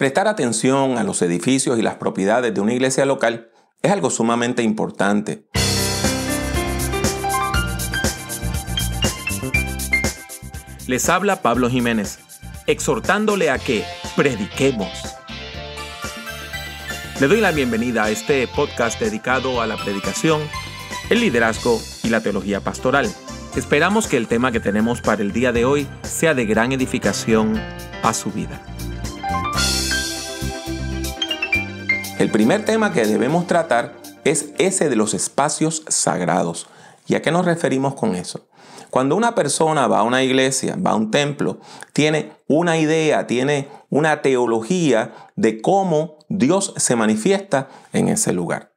Prestar atención a los edificios y las propiedades de una iglesia local es algo sumamente importante. Les habla Pablo Jiménez, exhortándole a que prediquemos. Le doy la bienvenida a este podcast dedicado a la predicación, el liderazgo y la teología pastoral. Esperamos que el tema que tenemos para el día de hoy sea de gran edificación a su vida. El primer tema que debemos tratar es ese de los espacios sagrados. ¿Y a qué nos referimos con eso? Cuando una persona va a una iglesia, va a un templo, tiene una idea, tiene una teología de cómo Dios se manifiesta en ese lugar.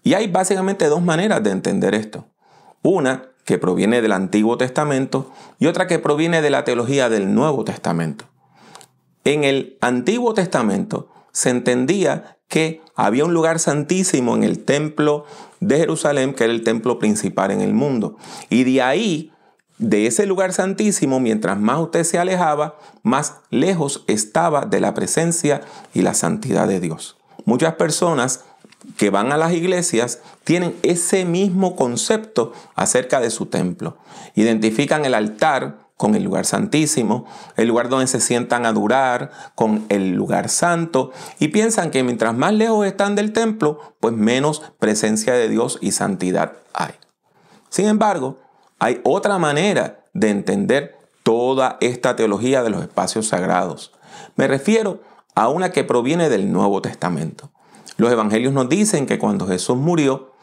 Y hay básicamente dos maneras de entender esto. Una que proviene del Antiguo Testamento y otra que proviene de la teología del Nuevo Testamento. En el Antiguo Testamento se entendía que había un lugar santísimo en el templo de Jerusalén, que era el templo principal en el mundo. Y de ahí, de ese lugar santísimo, mientras más usted se alejaba, más lejos estaba de la presencia y la santidad de Dios. Muchas personas que van a las iglesias tienen ese mismo concepto acerca de su templo. Identifican el altar con el lugar santísimo, el lugar donde se sientan a adorar, con el lugar santo, y piensan que mientras más lejos están del templo, pues menos presencia de Dios y santidad hay. Sin embargo, hay otra manera de entender toda esta teología de los espacios sagrados. Me refiero a una que proviene del Nuevo Testamento. Los evangelios nos dicen que cuando Jesús murió,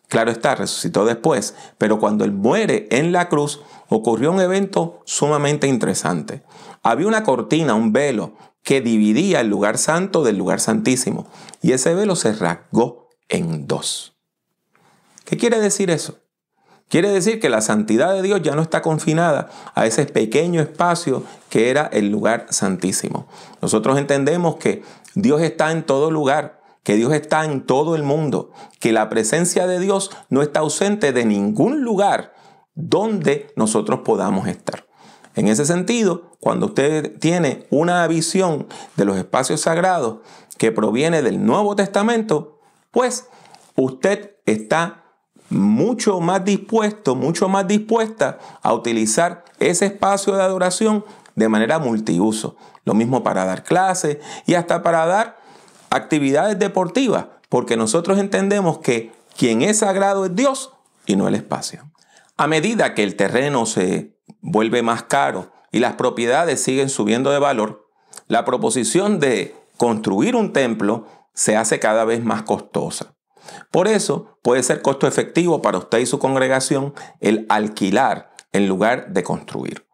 claro está, resucitó después, pero cuando Él muere en la cruz, ocurrió un evento sumamente interesante. Había una cortina, un velo, que dividía el lugar santo del lugar santísimo, y ese velo se rasgó en dos. ¿Qué quiere decir eso? Quiere decir que la santidad de Dios ya no está confinada a ese pequeño espacio que era el lugar santísimo. Nosotros entendemos que Dios está en todo lugar, que Dios está en todo el mundo, que la presencia de Dios no está ausente de ningún lugar donde nosotros podamos estar. En ese sentido, cuando usted tiene una visión de los espacios sagrados que proviene del Nuevo Testamento, pues usted está mucho más dispuesta a utilizar ese espacio de adoración de manera multiuso. Lo mismo para dar clases y hasta para dar actividades deportivas, porque nosotros entendemos que quien es sagrado es Dios y no el espacio. A medida que el terreno se vuelve más caro y las propiedades siguen subiendo de valor, la proposición de construir un templo se hace cada vez más costosa. Por eso puede ser costo efectivo para usted y su congregación el alquilar en lugar de construir.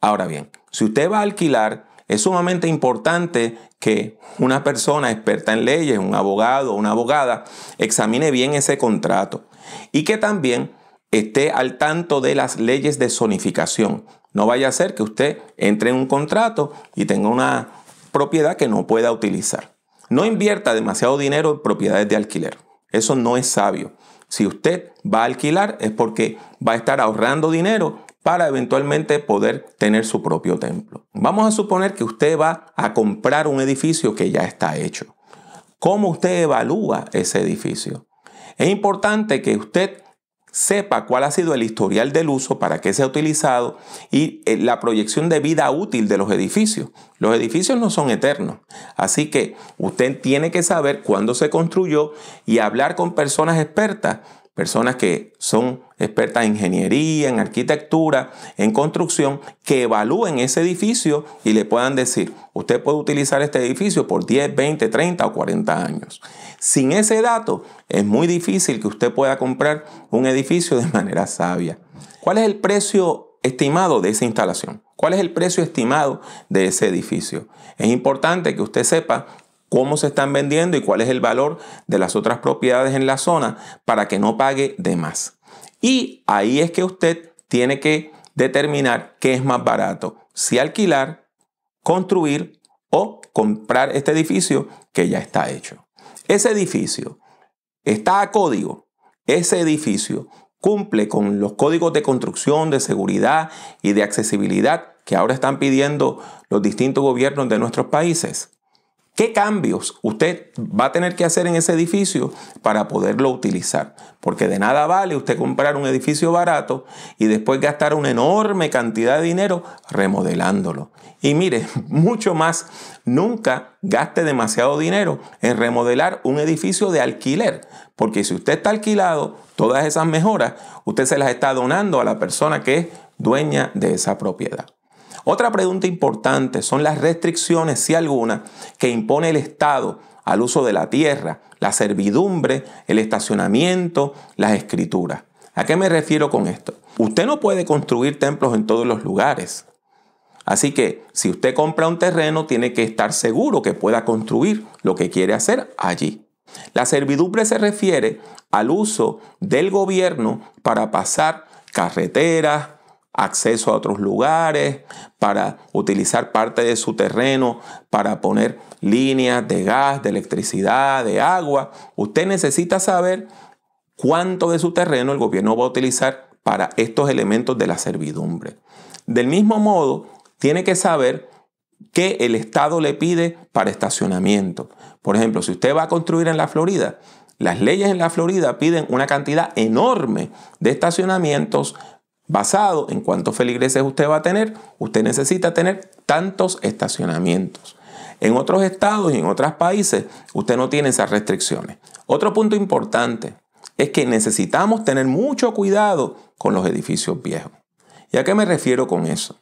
Ahora bien, si usted va a alquilar, es sumamente importante que una persona experta en leyes, un abogado o una abogada, examine bien ese contrato y que también esté al tanto de las leyes de zonificación. No vaya a ser que usted entre en un contrato y tenga una propiedad que no pueda utilizar. No invierta demasiado dinero en propiedades de alquiler. Eso no es sabio. Si usted va a alquilar es porque va a estar ahorrando dinero para eventualmente poder tener su propio templo. Vamos a suponer que usted va a comprar un edificio que ya está hecho. ¿Cómo usted evalúa ese edificio? Es importante que usted sepa cuál ha sido el historial del uso, para qué se ha utilizado y la proyección de vida útil de los edificios. Los edificios no son eternos, así que usted tiene que saber cuándo se construyó y hablar con personas expertas, personas que son expertas en ingeniería, en arquitectura, en construcción, que evalúen ese edificio y le puedan decir, usted puede utilizar este edificio por 10, 20, 30 o 40 años. Sin ese dato, es muy difícil que usted pueda comprar un edificio de manera sabia. ¿Cuál es el precio estimado de esa instalación? ¿Cuál es el precio estimado de ese edificio? Es importante que usted sepa cómo se están vendiendo y cuál es el valor de las otras propiedades en la zona para que no pague de más. Y ahí es que usted tiene que determinar qué es más barato, si alquilar, construir o comprar este edificio que ya está hecho. Ese edificio está a código, ese edificio cumple con los códigos de construcción, de seguridad y de accesibilidad que ahora están pidiendo los distintos gobiernos de nuestros países. ¿Qué cambios usted va a tener que hacer en ese edificio para poderlo utilizar? Porque de nada vale usted comprar un edificio barato y después gastar una enorme cantidad de dinero remodelándolo. Y mire, mucho más, nunca gaste demasiado dinero en remodelar un edificio de alquiler. Porque si usted está alquilado, todas esas mejoras, usted se las está donando a la persona que es dueña de esa propiedad. Otra pregunta importante son las restricciones, si alguna, que impone el Estado al uso de la tierra, la servidumbre, el estacionamiento, las escrituras. ¿A qué me refiero con esto? Usted no puede construir templos en todos los lugares. Así que si usted compra un terreno, tiene que estar seguro que pueda construir lo que quiere hacer allí. La servidumbre se refiere al uso del gobierno para pasar carreteras, acceso a otros lugares, para utilizar parte de su terreno, para poner líneas de gas, de electricidad, de agua. Usted necesita saber cuánto de su terreno el gobierno va a utilizar para estos elementos de la servidumbre. Del mismo modo, tiene que saber qué el Estado le pide para estacionamiento. Por ejemplo, si usted va a construir en la Florida, las leyes en la Florida piden una cantidad enorme de estacionamientos. Basado en cuántos feligreses usted va a tener, usted necesita tener tantos estacionamientos. En otros estados y en otros países, usted no tiene esas restricciones. Otro punto importante es que necesitamos tener mucho cuidado con los edificios viejos. ¿Y a qué me refiero con eso?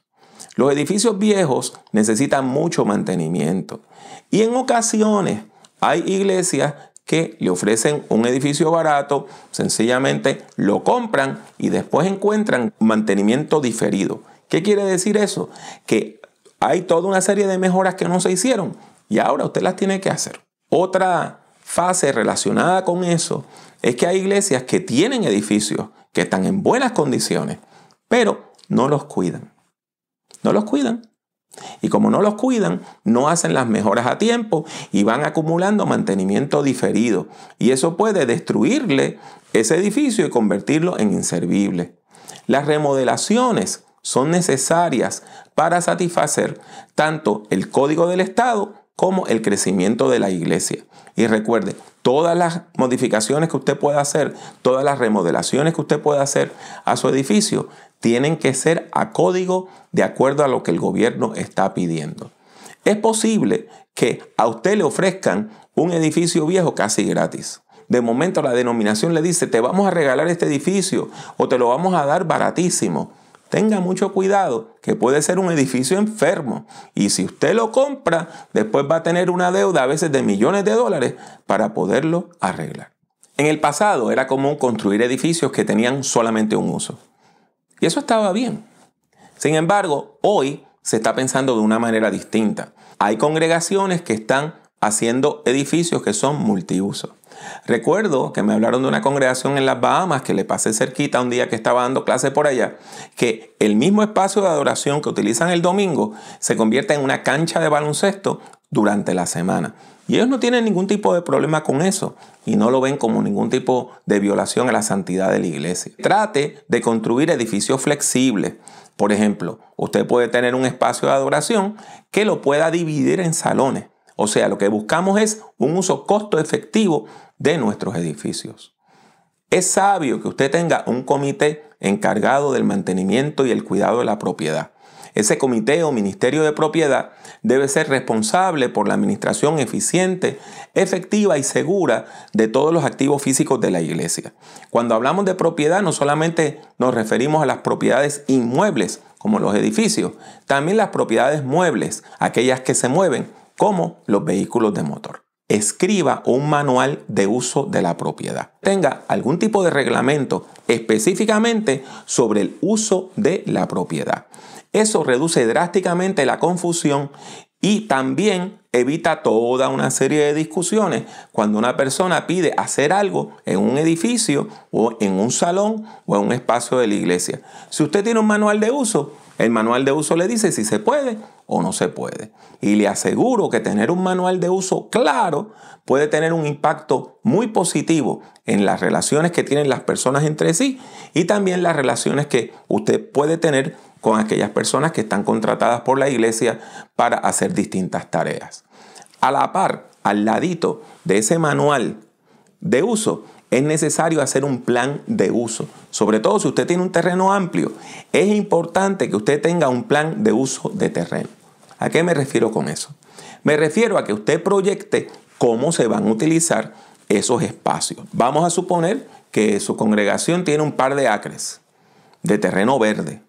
Los edificios viejos necesitan mucho mantenimiento. Y en ocasiones hay iglesias que le ofrecen un edificio barato, sencillamente lo compran y después encuentran mantenimiento diferido. ¿Qué quiere decir eso? Que hay toda una serie de mejoras que no se hicieron y ahora usted las tiene que hacer. Otra fase relacionada con eso es que hay iglesias que tienen edificios que están en buenas condiciones, pero no los cuidan. No los cuidan. Y como no los cuidan, no hacen las mejoras a tiempo y van acumulando mantenimiento diferido. Y eso puede destruirle ese edificio y convertirlo en inservible. Las remodelaciones son necesarias para satisfacer tanto el código del Estado como el crecimiento de la iglesia. Y recuerde, todas las modificaciones que usted pueda hacer, todas las remodelaciones que usted pueda hacer a su edificio, tienen que ser a código de acuerdo a lo que el gobierno está pidiendo. Es posible que a usted le ofrezcan un edificio viejo casi gratis. De momento la denominación le dice, te vamos a regalar este edificio o te lo vamos a dar baratísimo. Tenga mucho cuidado, que puede ser un edificio enfermo. Y si usted lo compra, después va a tener una deuda a veces de millones de dólares para poderlo arreglar. En el pasado era común construir edificios que tenían solamente un uso. Y eso estaba bien. Sin embargo, hoy se está pensando de una manera distinta. Hay congregaciones que están haciendo edificios que son multiuso. Recuerdo que me hablaron de una congregación en las Bahamas que le pasé cerquita un día que estaba dando clase por allá, que el mismo espacio de adoración que utilizan el domingo se convierte en una cancha de baloncesto durante la semana. Y ellos no tienen ningún tipo de problema con eso y no lo ven como ningún tipo de violación a la santidad de la iglesia. Trate de construir edificios flexibles. Por ejemplo, usted puede tener un espacio de adoración que lo pueda dividir en salones. O sea, lo que buscamos es un uso costo efectivo de nuestros edificios. Es sabio que usted tenga un comité encargado del mantenimiento y el cuidado de la propiedad. Ese comité o ministerio de propiedad debe ser responsable por la administración eficiente, efectiva y segura de todos los activos físicos de la iglesia. Cuando hablamos de propiedad, no solamente nos referimos a las propiedades inmuebles, como los edificios, también las propiedades muebles, aquellas que se mueven, como los vehículos de motor. Escriba un manual de uso de la propiedad. Tenga algún tipo de reglamento específicamente sobre el uso de la propiedad. Eso reduce drásticamente la confusión y también evita toda una serie de discusiones cuando una persona pide hacer algo en un edificio o en un salón o en un espacio de la iglesia. Si usted tiene un manual de uso, el manual de uso le dice si se puede o no se puede. Y le aseguro que tener un manual de uso claro puede tener un impacto muy positivo en las relaciones que tienen las personas entre sí y también las relaciones que usted puede tener con aquellas personas que están contratadas por la iglesia para hacer distintas tareas. A la par, al ladito de ese manual de uso, es necesario hacer un plan de uso. Sobre todo si usted tiene un terreno amplio, es importante que usted tenga un plan de uso de terreno. ¿A qué me refiero con eso? Me refiero a que usted proyecte cómo se van a utilizar esos espacios. Vamos a suponer que su congregación tiene un par de acres de terreno verde.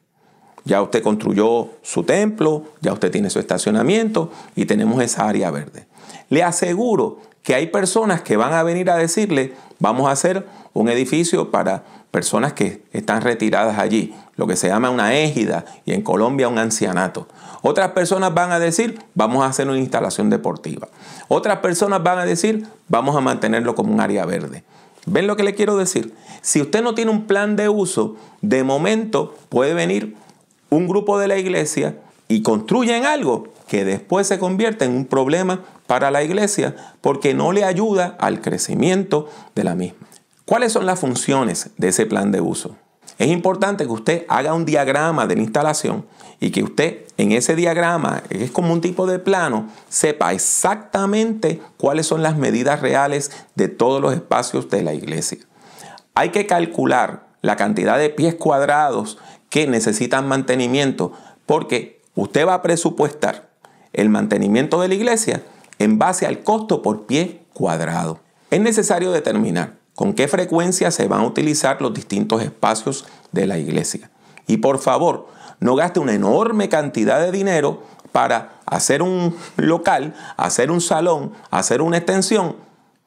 Ya usted construyó su templo, ya usted tiene su estacionamiento y tenemos esa área verde. Le aseguro que hay personas que van a venir a decirle, vamos a hacer un edificio para personas que están retiradas allí, lo que se llama una égida y en Colombia un ancianato. Otras personas van a decir, vamos a hacer una instalación deportiva. Otras personas van a decir, vamos a mantenerlo como un área verde. ¿Ven lo que le quiero decir? Si usted no tiene un plan de uso, de momento puede venir un grupo de la iglesia y construyen algo que después se convierte en un problema para la iglesia porque no le ayuda al crecimiento de la misma. ¿Cuáles son las funciones de ese plan de uso? Es importante que usted haga un diagrama de la instalación y que usted en ese diagrama, que es como un tipo de plano, sepa exactamente cuáles son las medidas reales de todos los espacios de la iglesia. Hay que calcular la cantidad de pies cuadrados que necesitan mantenimiento porque usted va a presupuestar el mantenimiento de la iglesia en base al costo por pie cuadrado. Es necesario determinar con qué frecuencia se van a utilizar los distintos espacios de la iglesia. Y por favor, no gaste una enorme cantidad de dinero para hacer un local, hacer un salón, hacer una extensión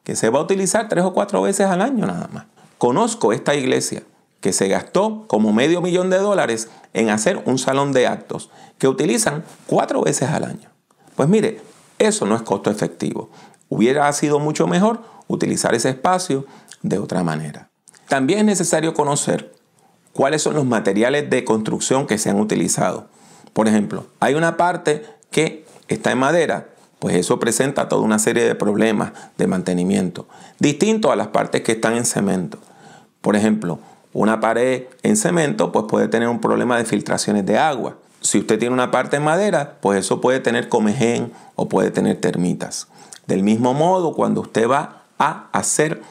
que se va a utilizar 3 o 4 veces al año nada más. Conozco esta iglesia que se gastó como $500,000 en hacer un salón de actos que utilizan 4 veces al año. Pues mire, eso no es costo efectivo. Hubiera sido mucho mejor utilizar ese espacio de otra manera. También es necesario conocer cuáles son los materiales de construcción que se han utilizado. Por ejemplo, hay una parte que está en madera, pues eso presenta toda una serie de problemas de mantenimiento, distinto a las partes que están en cemento. Por ejemplo, una pared en cemento pues puede tener un problema de filtraciones de agua. Si usted tiene una parte en madera, pues eso puede tener comején o puede tener termitas. Del mismo modo, cuando usted va a hacer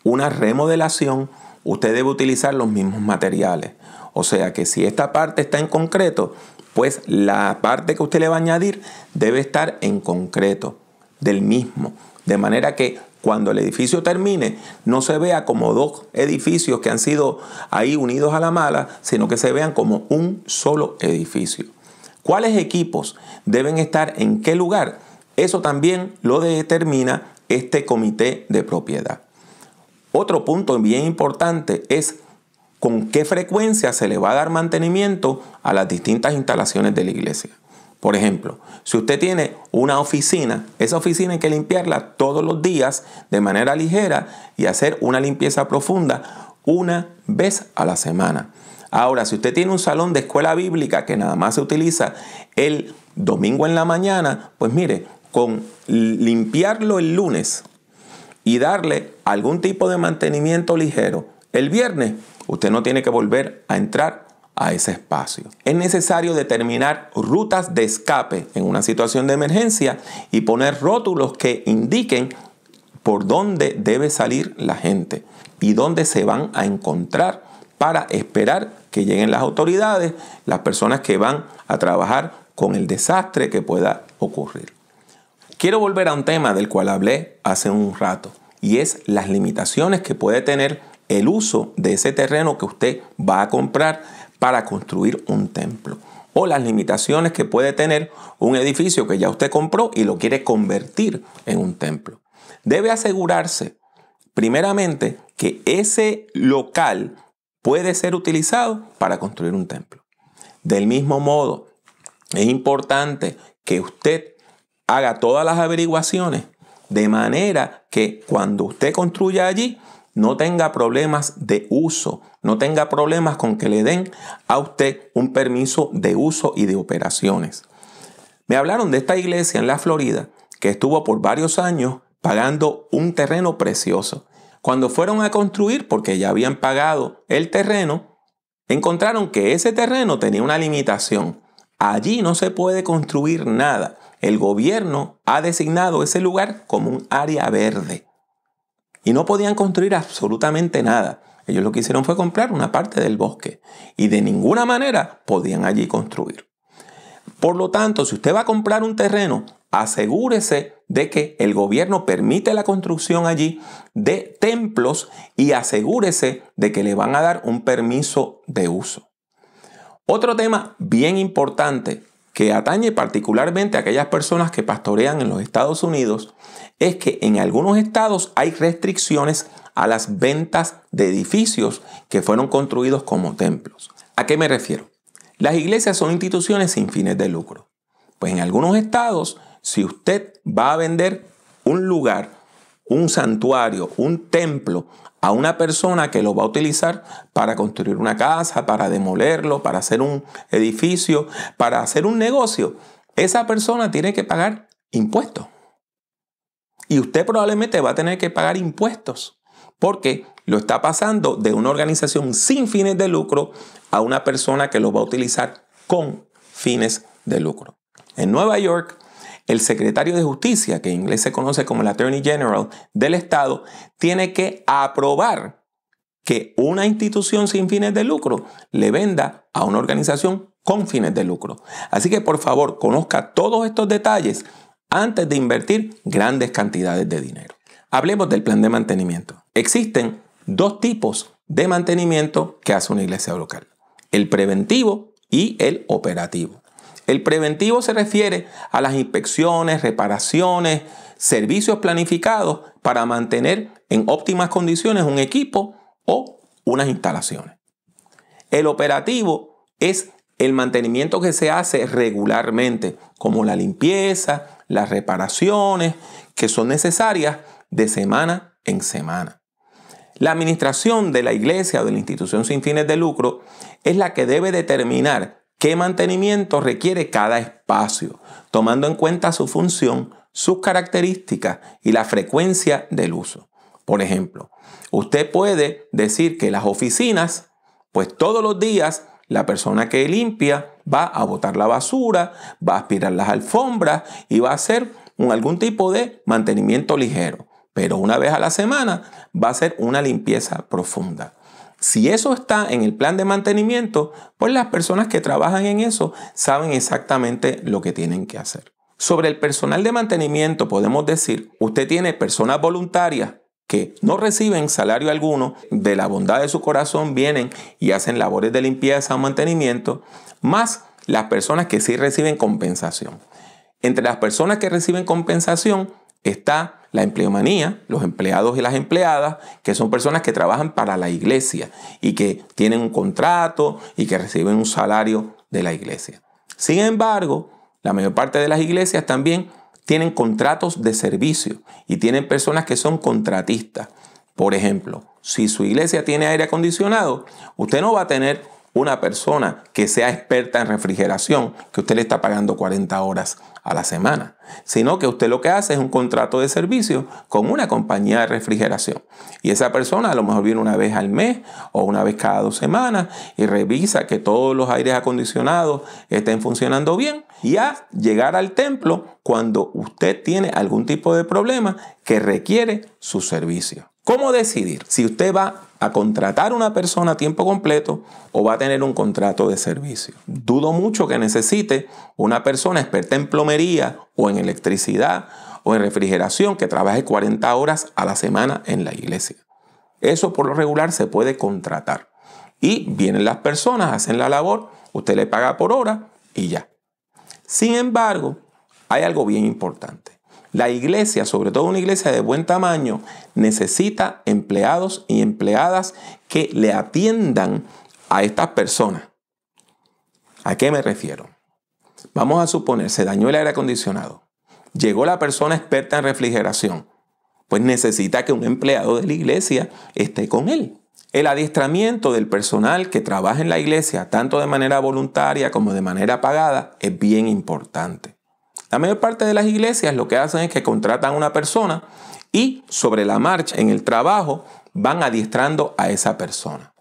una remodelación, usted debe utilizar los mismos materiales. O sea que si esta parte está en concreto, pues la parte que usted le va a añadir debe estar en concreto, del mismo. De manera que cuando el edificio termine, no se vea como 2 edificios que han sido ahí unidos a la mala, sino que se vean como un solo edificio. ¿Cuáles equipos deben estar en qué lugar? Eso también lo determina este comité de propiedad. Otro punto bien importante es con qué frecuencia se le va a dar mantenimiento a las distintas instalaciones de la iglesia. Por ejemplo, si usted tiene una oficina, esa oficina hay que limpiarla todos los días de manera ligera y hacer una limpieza profunda una vez a la semana. Ahora, si usted tiene un salón de escuela bíblica que nada más se utiliza el domingo en la mañana, pues mire, con limpiarlo el lunes y darle algún tipo de mantenimiento ligero el viernes, usted no tiene que volver a entrar a ese espacio. Es necesario determinar rutas de escape en una situación de emergencia y poner rótulos que indiquen por dónde debe salir la gente y dónde se van a encontrar para esperar que lleguen las autoridades, las personas que van a trabajar con el desastre que pueda ocurrir. Quiero volver a un tema del cual hablé hace un rato y es las limitaciones que puede tener el uso de ese terreno que usted va a comprar para construir un templo o las limitaciones que puede tener un edificio que ya usted compró y lo quiere convertir en un templo. Debe asegurarse primeramente que ese local puede ser utilizado para construir un templo. Del mismo modo, es importante que usted haga todas las averiguaciones de manera que cuando usted construya allí no tenga problemas de uso, no tenga problemas con que le den a usted un permiso de uso y de operaciones. Me hablaron de esta iglesia en la Florida que estuvo por varios años pagando un terreno precioso. Cuando fueron a construir, porque ya habían pagado el terreno, encontraron que ese terreno tenía una limitación. Allí no se puede construir nada. el gobierno ha designado ese lugar como un área verde. Y no podían construir absolutamente nada. Ellos lo que hicieron fue comprar una parte del bosque. Y de ninguna manera podían allí construir. Por lo tanto, si usted va a comprar un terreno, asegúrese de que el gobierno permite la construcción allí de templos y asegúrese de que le van a dar un permiso de uso. Otro tema bien importante que atañe particularmente a aquellas personas que pastorean en los Estados Unidos es que en algunos estados hay restricciones a las ventas de edificios que fueron construidos como templos. ¿A qué me refiero? Las iglesias son instituciones sin fines de lucro. Pues en algunos estados, si usted va a vender un lugar, un santuario, un templo a una persona que lo va a utilizar para construir una casa, para demolerlo, para hacer un edificio, para hacer un negocio, esa persona tiene que pagar impuestos. Y usted probablemente va a tener que pagar impuestos porque lo está pasando de una organización sin fines de lucro a una persona que lo va a utilizar con fines de lucro. En Nueva York, el secretario de Justicia, que en inglés se conoce como el Attorney General del Estado, tiene que aprobar que una institución sin fines de lucro le venda a una organización con fines de lucro. Así que por favor, conozca todos estos detalles antes de invertir grandes cantidades de dinero. Hablemos del plan de mantenimiento. Existen dos tipos de mantenimiento que hace una iglesia local: el preventivo y el operativo. El preventivo se refiere a las inspecciones, reparaciones, servicios planificados para mantener en óptimas condiciones un equipo o unas instalaciones. El operativo es el mantenimiento que se hace regularmente, como la limpieza, las reparaciones que son necesarias de semana en semana. La administración de la iglesia o de la institución sin fines de lucro es la que debe determinar qué mantenimiento requiere cada espacio, tomando en cuenta su función, sus características y la frecuencia del uso. Por ejemplo, usted puede decir que las oficinas, pues todos los días la persona que limpia va a botar la basura, va a aspirar las alfombras y va a hacer algún tipo de mantenimiento ligero. Pero una vez a la semana va a ser una limpieza profunda. Si eso está en el plan de mantenimiento, pues las personas que trabajan en eso saben exactamente lo que tienen que hacer. Sobre el personal de mantenimiento podemos decir, usted tiene personas voluntarias que no reciben salario alguno, de la bondad de su corazón vienen y hacen labores de limpieza o mantenimiento, más las personas que sí reciben compensación. Entre las personas que reciben compensación está la empleomanía, los empleados y las empleadas, que son personas que trabajan para la iglesia y que tienen un contrato y que reciben un salario de la iglesia. Sin embargo, la mayor parte de las iglesias también tienen contratos de servicio y tienen personas que son contratistas. Por ejemplo, si su iglesia tiene aire acondicionado, usted no va a tener una persona que sea experta en refrigeración, que usted le está pagando 40 horas a la semana, sino que usted lo que hace es un contrato de servicio con una compañía de refrigeración. Y esa persona a lo mejor viene una vez al mes o una vez cada 2 semanas y revisa que todos los aires acondicionados estén funcionando bien. Y a llegar al templo cuando usted tiene algún tipo de problema que requiere su servicio. ¿Cómo decidir si usted va a contratar a una persona a tiempo completo o va a tener un contrato de servicio? Dudo mucho que necesite una persona experta en plomería o en electricidad o en refrigeración que trabaje 40 horas a la semana en la iglesia. Eso por lo regular se puede contratar. Y vienen las personas, hacen la labor, usted le paga por hora y ya. Sin embargo, hay algo bien importante. La iglesia, sobre todo una iglesia de buen tamaño, necesita empleados y empleadas que le atiendan a estas personas. ¿A qué me refiero? Vamos a suponer, se dañó el aire acondicionado. Llegó la persona experta en refrigeración. Pues necesita que un empleado de la iglesia esté con él. El adiestramiento del personal que trabaja en la iglesia, tanto de manera voluntaria como de manera pagada, es bien importante. La mayor parte de las iglesias lo que hacen es que contratan a una persona y sobre la marcha en el trabajo van adiestrando a esa persona.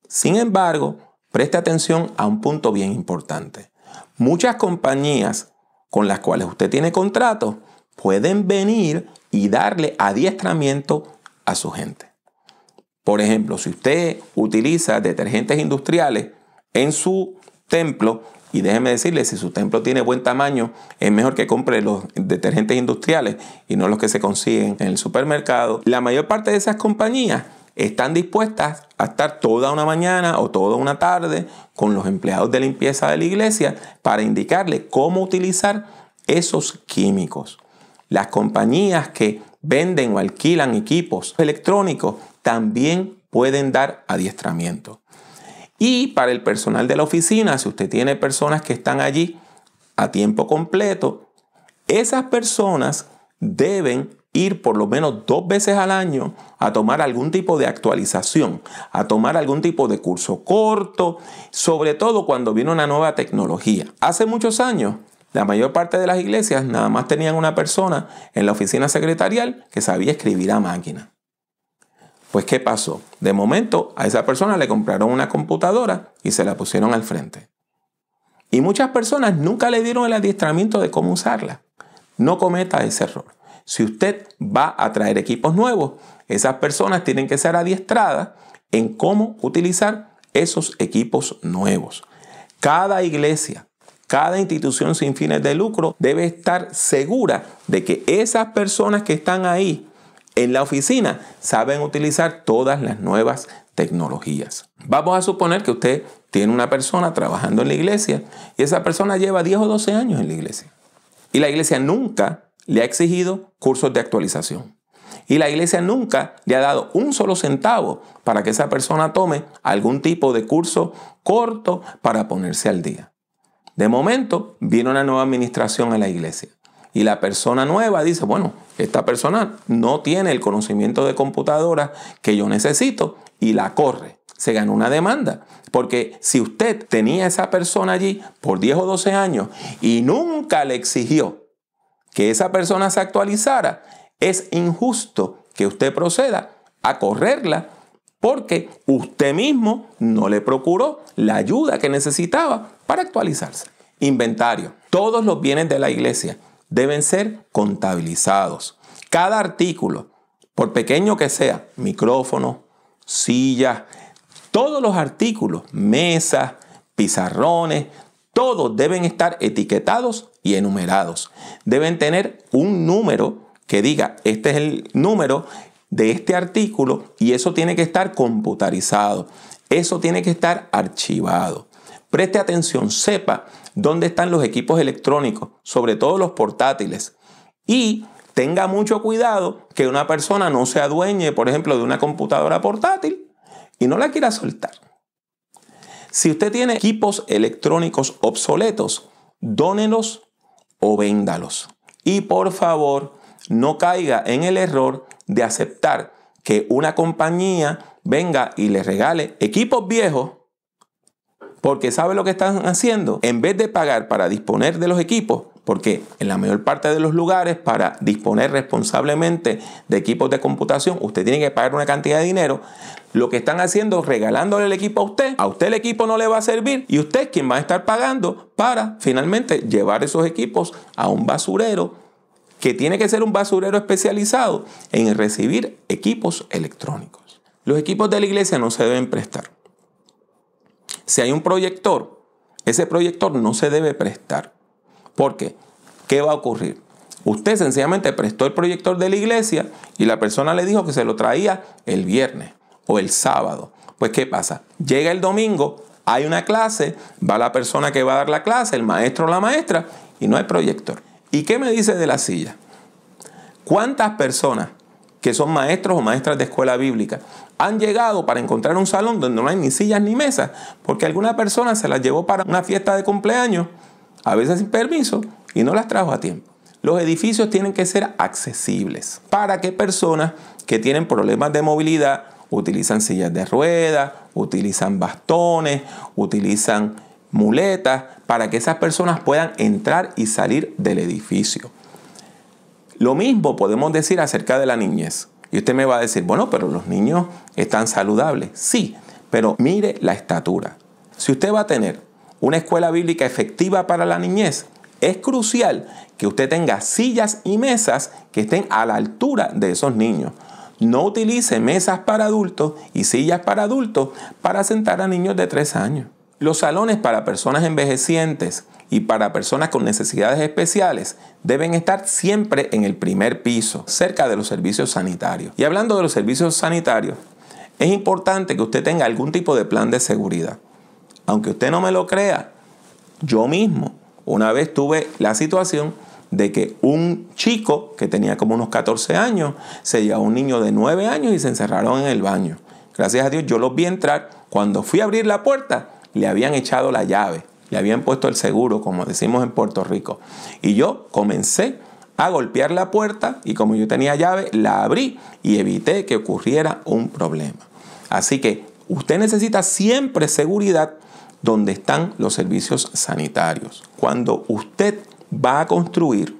Sin embargo, preste atención a un punto bien importante. Muchas compañías con las cuales usted tiene contrato pueden venir y darle adiestramiento a su gente. Por ejemplo, si usted utiliza detergentes industriales en su templo, y déjeme decirle, si su templo tiene buen tamaño, es mejor que compre los detergentes industriales y no los que se consiguen en el supermercado. La mayor parte de esas compañías están dispuestas a estar toda una mañana o toda una tarde con los empleados de limpieza de la iglesia para indicarle cómo utilizar esos químicos. Las compañías que venden o alquilan equipos electrónicos también pueden dar adiestramiento. Y para el personal de la oficina, si usted tiene personas que están allí a tiempo completo, esas personas deben ir por lo menos 2 veces al año a tomar algún tipo de actualización, a tomar algún tipo de curso corto, sobre todo cuando viene una nueva tecnología. Hace muchos años, la mayor parte de las iglesias nada más tenían una persona en la oficina secretarial que sabía escribir a máquina. Pues, ¿qué pasó? De momento, a esa persona le compraron una computadora y se la pusieron al frente. Y muchas personas nunca le dieron el adiestramiento de cómo usarla. No cometa ese error. Si usted va a traer equipos nuevos, esas personas tienen que ser adiestradas en cómo utilizar esos equipos nuevos. Cada iglesia, cada institución sin fines de lucro debe estar segura de que esas personas que están ahí en la oficina saben utilizar todas las nuevas tecnologías. Vamos a suponer que usted tiene una persona trabajando en la iglesia y esa persona lleva 10 o 12 años en la iglesia. Y la iglesia nunca le ha exigido cursos de actualización. Y la iglesia nunca le ha dado un solo centavo para que esa persona tome algún tipo de curso corto para ponerse al día. De momento, viene una nueva administración a la iglesia. Y la persona nueva dice, bueno, esta persona no tiene el conocimiento de computadora que yo necesito y la corre. Se ganó una demanda. Porque si usted tenía a esa persona allí por 10 o 12 años y nunca le exigió que esa persona se actualizara, es injusto que usted proceda a correrla porque usted mismo no le procuró la ayuda que necesitaba para actualizarse. Inventario. Todos los bienes de la iglesia deben ser contabilizados. Cada artículo, por pequeño que sea, micrófono, silla, todos los artículos, mesas, pizarrones, todos deben estar etiquetados y enumerados. Deben tener un número que diga, este es el número de este artículo y eso tiene que estar computarizado. Eso tiene que estar archivado. Preste atención, sepa dónde están los equipos electrónicos, sobre todo los portátiles. Y tenga mucho cuidado que una persona no se adueñe, por ejemplo, de una computadora portátil y no la quiera soltar. Si usted tiene equipos electrónicos obsoletos, dónelos o véndalos. Y por favor, no caiga en el error de aceptar que una compañía venga y le regale equipos viejos. Porque ¿sabe lo que están haciendo? En vez de pagar para disponer de los equipos, porque en la mayor parte de los lugares para disponer responsablemente de equipos de computación, usted tiene que pagar una cantidad de dinero. Lo que están haciendo es regalándole el equipo a usted el equipo no le va a servir y usted es quien va a estar pagando para finalmente llevar esos equipos a un basurero que tiene que ser un basurero especializado en recibir equipos electrónicos. Los equipos de la iglesia no se deben prestar. Si hay un proyector, ese proyector no se debe prestar. ¿Por qué? ¿Qué va a ocurrir? Usted sencillamente prestó el proyector de la iglesia y la persona le dijo que se lo traía el viernes o el sábado. Pues, ¿qué pasa? Llega el domingo, hay una clase, va la persona que va a dar la clase, el maestro o la maestra, y no hay proyector. ¿Y qué me dice de la silla? ¿Cuántas personas que son maestros o maestras de escuela bíblica han llegado para encontrar un salón donde no hay ni sillas ni mesas? Porque alguna persona se las llevó para una fiesta de cumpleaños, a veces sin permiso, y no las trajo a tiempo. Los edificios tienen que ser accesibles para que personas que tienen problemas de movilidad utilizan sillas de ruedas, utilizan bastones, utilizan muletas, para que esas personas puedan entrar y salir del edificio. Lo mismo podemos decir acerca de la niñez. Y usted me va a decir, bueno, pero los niños están saludables. Sí, pero mire la estatura. Si usted va a tener una escuela bíblica efectiva para la niñez, es crucial que usted tenga sillas y mesas que estén a la altura de esos niños. No utilice mesas para adultos y sillas para adultos para sentar a niños de 3 años. Los salones para personas envejecientes y para personas con necesidades especiales deben estar siempre en el primer piso, cerca de los servicios sanitarios. Y hablando de los servicios sanitarios, es importante que usted tenga algún tipo de plan de seguridad. Aunque usted no me lo crea, yo mismo una vez tuve la situación de que un chico que tenía como unos 14 años se llevó a un niño de 9 años y se encerraron en el baño. Gracias a Dios yo los vi entrar. Cuando fui a abrir la puerta, le habían echado la llave, le habían puesto el seguro, como decimos en Puerto Rico. Y yo comencé a golpear la puerta y como yo tenía llave, la abrí y evité que ocurriera un problema. Así que usted necesita siempre seguridad donde están los servicios sanitarios. Cuando usted va a construir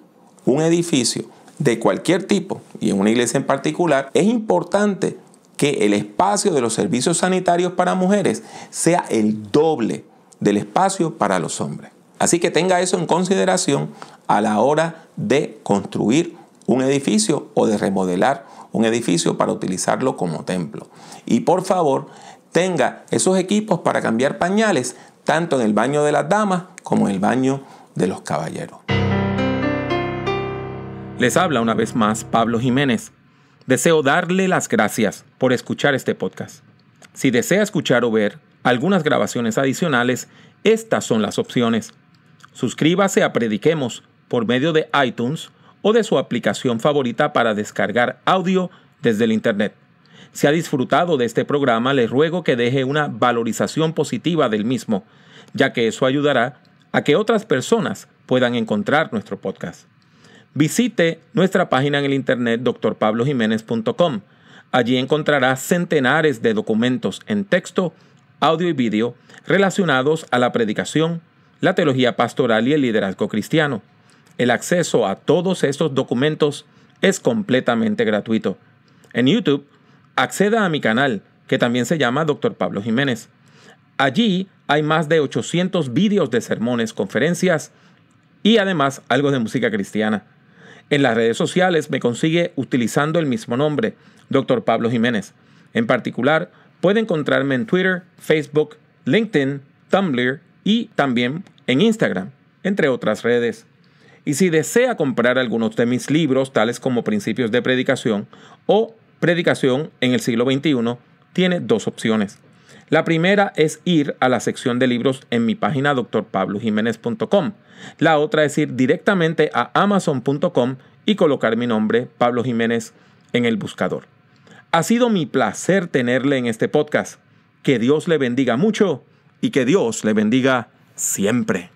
un edificio de cualquier tipo, y en una iglesia en particular, es importante que el espacio de los servicios sanitarios para mujeres sea el doble del espacio para los hombres. Así que tenga eso en consideración a la hora de construir un edificio o de remodelar un edificio para utilizarlo como templo. Y por favor, tenga esos equipos para cambiar pañales tanto en el baño de las damas como en el baño de los caballeros. Les habla una vez más Pablo Jiménez. Deseo darle las gracias por escuchar este podcast. Si desea escuchar o ver algunas grabaciones adicionales, estas son las opciones. Suscríbase a Prediquemos por medio de iTunes o de su aplicación favorita para descargar audio desde el Internet. Si ha disfrutado de este programa, le ruego que deje una valorización positiva del mismo, ya que eso ayudará a que otras personas puedan encontrar nuestro podcast. Visite nuestra página en el internet drpablojimenez.com. Allí encontrará centenares de documentos en texto, audio y vídeo relacionados a la predicación, la teología pastoral y el liderazgo cristiano. El acceso a todos estos documentos es completamente gratuito. En YouTube, acceda a mi canal, que también se llama Dr. Pablo Jiménez. Allí hay más de 800 vídeos de sermones, conferencias y además algo de música cristiana. En las redes sociales me consigue utilizando el mismo nombre, Dr. Pablo Jiménez. En particular, puede encontrarme en Twitter, Facebook, LinkedIn, Tumblr y también en Instagram, entre otras redes. Y si desea comprar algunos de mis libros, tales como Principios de Predicación o Predicación en el siglo XXI, tiene 2 opciones. La primera es ir a la sección de libros en mi página drpablojimenez.com. La otra es ir directamente a amazon.com y colocar mi nombre, Pablo Jiménez, en el buscador. Ha sido mi placer tenerle en este podcast. Que Dios le bendiga mucho y que Dios le bendiga siempre.